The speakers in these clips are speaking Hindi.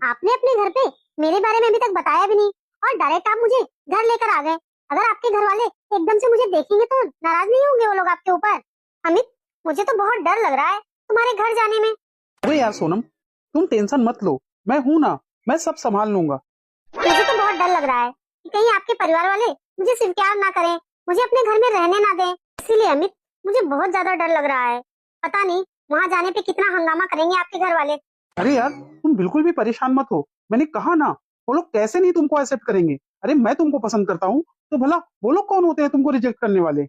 आपने अपने घर पे मेरे बारे में अभी तक बताया भी नहीं और डायरेक्ट आप मुझे घर लेकर आ गए। अगर आपके घर वाले एकदम से मुझे देखेंगे तो नाराज नहीं होंगे वो लोग आपके ऊपर? अमित, मुझे तो बहुत डर लग रहा है तुम्हारे घर जाने में। अरे यार सोनम, तुम टेंशन मत लो, मैं हूं ना, मैं सब संभाल लूंगा। मुझे तो बहुत डर लग रहा है कि कहीं आपके परिवार वाले मुझे स्वीकार ना करें, मुझे अपने घर में रहने ना दें। इसीलिए अमित, मुझे बहुत ज्यादा डर लग रहा है। पता नहीं वहाँ जाने पे कितना हंगामा करेंगे आपके घर वाले। अरे यार तुम बिल्कुल भी परेशान मत हो, मैंने कहा ना, वो लोग कैसे नहीं तुमको एक्सेप्ट करेंगे। अरे मैं तुमको पसंद करता हूँ तो भला वो लोग कौन होते हैं तुमको रिजेक्ट करने वाले।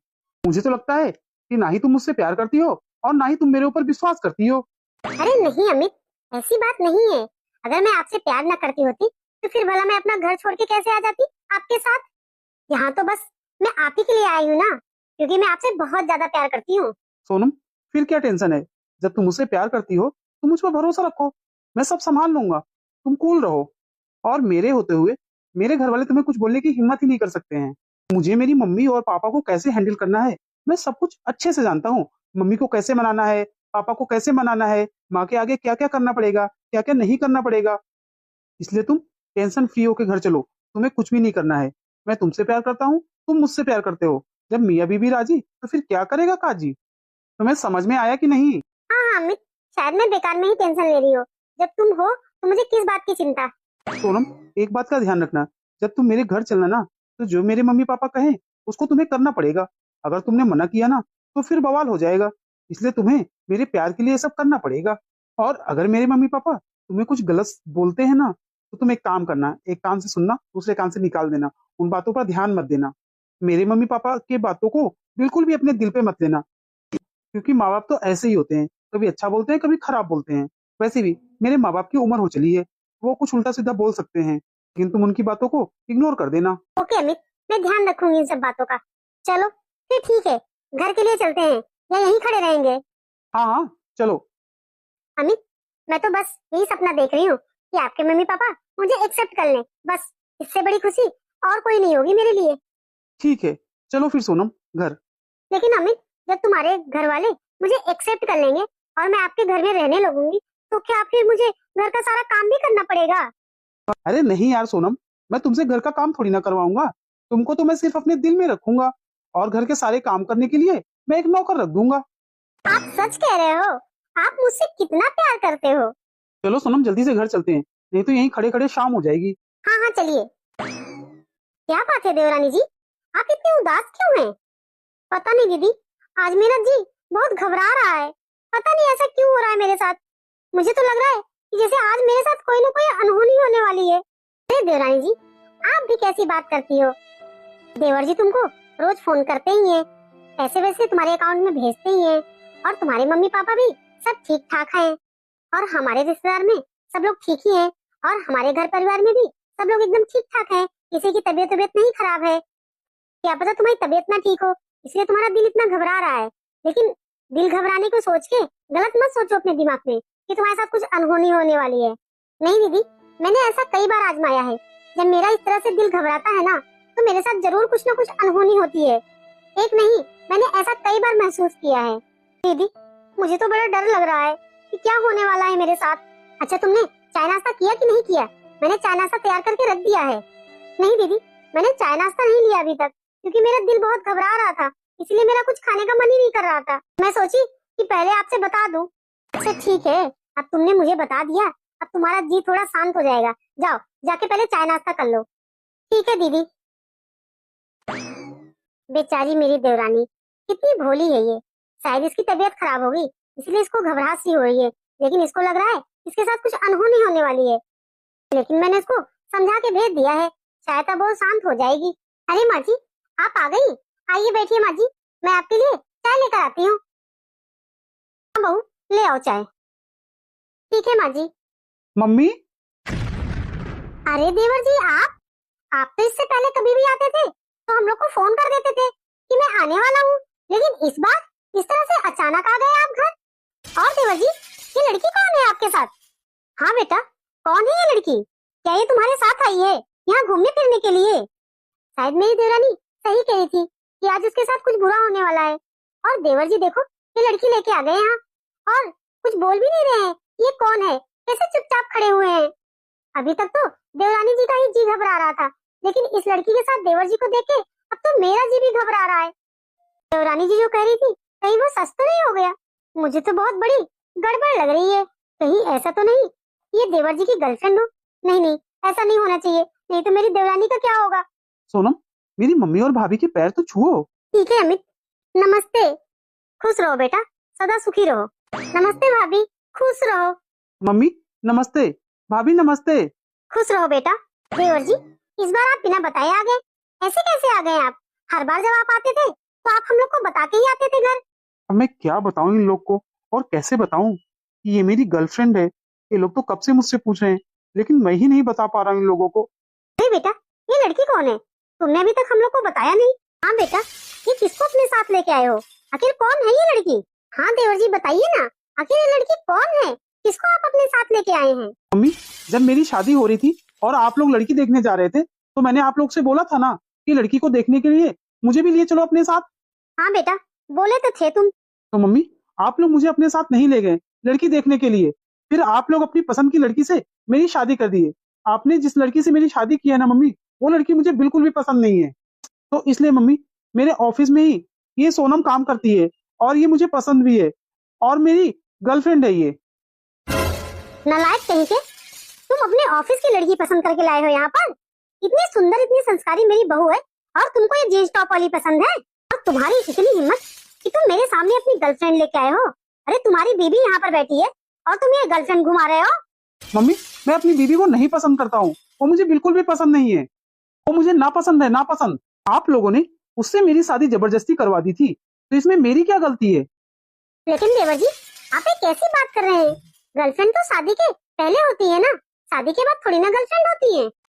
मुझे तो लगता है कि ना ही तुम मुझसे प्यार करती हो और ना ही तुम मेरे ऊपर विश्वास करती हो। अरे नहीं अमित, ऐसी बात नहीं है। अगर मैं आपसे प्यार न करती होती तो फिर भला मैं अपना घर छोड़ के कैसे आ जाती आपके साथ? यहाँ तो बस मैं आप ही के लिए आई हूँ ना, क्योंकि मैं आपसे बहुत ज्यादा प्यार करती हूँ। सोनम, फिर क्या टेंशन है? जब तुम मुझसे प्यार करती हो तो मुझ पर भरोसा रखो, मैं सब संभाल लूंगा। तुम कूल रहो, और मेरे होते हुए मेरे घर वाले तुम्हें कुछ बोलने की हिम्मत ही नहीं कर सकते हैं। मुझे मेरी मम्मी और पापा को कैसे हैंडल करना है मैं सब कुछ अच्छे से जानता हूँ। मम्मी को कैसे मनाना है, पापा को कैसे मनाना है, माँ के आगे क्या क्या करना पड़ेगा, क्या क्या नहीं करना पड़ेगा। इसलिए तुम टेंशन फ्री होके घर चलो, तुम्हें कुछ भी नहीं करना है। मैं तुमसे प्यार करता हूँ, तुम मुझसे प्यार करते हो। जब मियाँ बीबी राजी तो फिर क्या करेगा काजी। तुम्हें समझ में आया कि नहीं? हाँ हाँ अमित, शायद मैं बेकार में ही टेंशन ले रही हूँ। जब तुम हो तो मुझे किस बात की चिंता? सोनम, एक बात का ध्यान रखना, जब तुम मेरे घर चलना ना, तो जो मेरे मम्मी पापा कहें उसको तुम्हें करना पड़ेगा। अगर तुमने मना किया ना तो फिर बवाल हो जाएगा। इसलिए तुम्हें मेरे प्यार के लिए सब करना पड़ेगा। और अगर मेरे मम्मी पापा तुम्हें कुछ गलत बोलते हैं ना, तो तुम एक काम करना, एक कान से सुनना दूसरे कान से निकाल देना। उन बातों पर ध्यान मत देना। मेरे मम्मी पापा के बातों को बिल्कुल भी अपने दिल पे मत लेना, क्योंकि माँ बाप तो ऐसे ही होते हैं, कभी अच्छा बोलते हैं कभी खराब बोलते हैं। वैसे भी मेरे माँ बाप की उम्र हो चली है, वो कुछ उल्टा सीधा बोल सकते हैं, लेकिन तुम उनकी बातों को इग्नोर कर देना। ओके अमित, मैं ध्यान रखूंगी इन सब बातों का। चलो फिर ठीक है, घर के लिए चलते हैं या यहीं खड़े रहेंगे? हाँ हाँ, चलो। अमित, मैं तो बस यही सपना देख रही हूँ कि आपके मम्मी पापा मुझे एक्सेप्ट कर लें। बस इससे बड़ी खुशी और कोई नहीं होगी मेरे लिए। ठीक है, चलो फिर सोनम, घर। लेकिन अमित, जब तुम्हारे घर वाले मुझे एक्सेप्ट कर लेंगे और मैं आपके घर में रहने लगूंगी, तो क्या फिर मुझे घर का सारा काम भी करना पड़ेगा? अरे नहीं यार सोनम, मैं तुमसे घर का काम थोड़ी ना करवाऊंगा। तुमको तो मैं सिर्फ अपने दिल में रखूंगा, और घर के सारे काम करने के लिए मैं एक नौकर रख दूंगा। आप सच कह रहे हो? आप मुझसे कितना प्यार करते हो। चलो सोनम, जल्दी से घर चलते हैं, नहीं तो यहीं खड़े खड़े शाम हो जाएगी। हाँ हाँ चलिए। क्या बात है देवरानी जी, आप इतने उदास क्यों हैं? पता नहीं दीदी, आज मेरा जी बहुत घबरा रहा है। पता नहीं ऐसा क्यों हो रहा है मेरे साथ। मुझे तो लग रहा है कि जैसे आज मेरे साथ कोई ना कोई अनहोनी होने वाली है। अरे देवरानी जी, आप भी कैसी बात करती हो? देवर जी तुमको रोज फोन करते ही हैं, पैसे वैसे तुम्हारे अकाउंट में भेजते ही हैं, और तुम्हारे मम्मी पापा भी सब ठीक ठाक हैं, और हमारे रिश्तेदार में सब लोग ठीक ही हैं, और हमारे घर परिवार में भी सब लोग एकदम ठीक ठाक हैं। किसी की तबीयत नहीं खराब है। क्या पता तुम्हारी तबीयत ना ठीक हो, इसलिए तुम्हारा दिल इतना घबरा रहा है। लेकिन दिल घबराने को सोच के गलत मत सोचो अपने दिमाग में कि तुम्हारे साथ कुछ अनहोनी होने वाली है। नहीं दीदी, मैंने ऐसा कई बार आजमाया है। जब मेरा इस तरह से दिल घबराता है ना, तो मेरे साथ जरूर कुछ ना कुछ अनहोनी होती है। एक नहीं, मैंने ऐसा कई बार महसूस किया है। दीदी, मुझे तो बड़ा डर लग रहा है कि क्या होने वाला है मेरे साथ। अच्छा, तुमने चाय नाश्ता किया कि नहीं किया? मैंने चाय नाश्ता तैयार करके रख दिया है। नहीं दीदी, मैंने चाय नाश्ता नहीं लिया अभी तक, क्योंकि मेरा दिल बहुत घबरा रहा था, इसलिए मेरा कुछ खाने का मन ही नहीं कर रहा था। मैं सोची कि पहले आपसे बता दूं। अच्छा ठीक है, अब तुमने मुझे बता दिया, अब तुम्हारा जी थोड़ा शांत हो जाएगा। जाओ, जाके पहले चाय नाश्ता कर लो। ठीक है दीदी। बेचारी मेरी देवरानी, कितनी भोली है ये। शायद इसकी तबीयत खराब होगी, इसलिए इसको घबराहट सी हो रही है, लेकिन इसको लग रहा है इसके साथ कुछ अनहोनी होने वाली है। लेकिन मैंने इसको समझा के भेज दिया है, शायद अब वो शांत हो जाएगी। अरे माँ जी, आप आ गई? आइए बैठिए माँ जी, मैं आपके लिए चाय लेकर आती हूँ। हाँ बहू, ले आओ चाय। ठीक है माँ जी। मम्मी। अरे देवर जी, आप तो इससे पहले कभी भी आते थे तो हम लोग को फोन कर देते थे कि मैं आने वाला हूँ, लेकिन इस बार इस तरह से अचानक आ गए आप घर। और देवर जी, ये लड़की कौन है आपके साथ? हाँ बेटा, कौन है ये लड़की? क्या ये तुम्हारे साथ आई है यहाँ घूमने फिरने के लिए? शायद मेरी देवरानी सही कह रही थी कि आज उसके साथ कुछ बुरा होने वाला है। और देवर जी देखो, ये लड़की लेके आ गए यहाँ, और कुछ बोल भी नहीं रहे हैं। ये कौन है? कैसे चुपचाप खड़े हुए हैं? अभी तक तो देवरानी जी का ही जी घबरा रहा था, लेकिन इस लड़की के साथ देवर जी को देख के अब तो मेरा जी भी घबरा रहा है। देवरानी जी जो कह रही थी कहीं वो सच तो नहीं हो गया? मुझे तो बहुत बड़ी गड़बड़ लग रही है। कहीं ऐसा तो नहीं ये देवर जी की गर्लफ्रेंड हो? नहीं नहीं, ऐसा नहीं होना चाहिए, नहीं तो मेरी देवरानी का क्या होगा। सोनम, मेरी मम्मी और भाभी के पैर तो छुओ। ठीक है अमित, नमस्ते। खुश रहो बेटा, सदा सुखी रहो। नमस्ते भाभी, खुश रहो। मम्मी नमस्ते, भाभी नमस्ते। खुश रहो बेटा। देवर जी, इस बार आप बिना बताए आ गए, ऐसे कैसे आ गए आप? हर बार जब आप आते थे तो आप हम लोग को बता के ही आते थे घर। अब मैं क्या बताऊं इन लोग को, और कैसे बताऊं कि ये मेरी गर्लफ्रेंड है। ये लोग तो कब से मुझसे पूछ रहे हैं, लेकिन मैं ही नहीं बता पा रहा हूं इन लोगों को। अरे बेटा, ये लड़की कौन है? तुमने अभी तक हम लोग को बताया नहीं। हाँ बेटा, ये किसको अपने साथ लेके आए हो? आखिर कौन है ये लड़की? हाँ देवर जी बताइए ना, आखिर ये लड़की कौन है, किसको आप अपने साथ लेके आए हैं? मम्मी, जब मेरी शादी हो रही थी और आप लोग लड़की देखने जा रहे थे, तो मैंने आप लोग से बोला था ना कि लड़की को देखने के लिए मुझे भी लिए चलो अपने साथ। हाँ बेटा, बोले तो थे तुम। तो मम्मी, आप लोग मुझे अपने साथ नहीं ले गए लड़की देखने के लिए, फिर आप लोग अपनी पसंद की लड़की से मेरी शादी कर दिए। आपने जिस लड़की से मेरी शादी की है ना मम्मी, वो लड़की मुझे बिल्कुल भी पसंद नहीं है। तो इसलिए मम्मी, मेरे ऑफिस में ही ये सोनम काम करती है और ये मुझे पसंद भी है और मेरी गर्लफ्रेंड है ये। नालायक कहीं के, तुम अपने ऑफिस की लड़की पसंद करके लाए हो यहाँ पर? इतनी सुंदर इतनी संस्कारी मेरी बहू है और तुमको ये जींस टॉप वाली पसंद है? और तुम्हारी इतनी हिम्मत कि तुम मेरे सामने अपनी गर्लफ्रेंड लेके आए हो? अरे तुम्हारी बीबी यहाँ पर बैठी है और तुम ये गर्लफ्रेंड घुमा रहे हो। मम्मी, मैं अपनी बीवी को नहीं पसंद करता हूँ, वो मुझे बिल्कुल भी पसंद नहीं है। वो मुझे नापसंद है, नापसंद। आप लोगों ने उससे मेरी शादी जबरदस्ती करवा दी थी, तो इसमें मेरी क्या गलती है? लेकिन देवर जी, आप ये कैसी बात कर रहे हैं? गर्लफ्रेंड तो शादी के पहले होती है ना, शादी के बाद थोड़ी ना गर्लफ्रेंड होती है।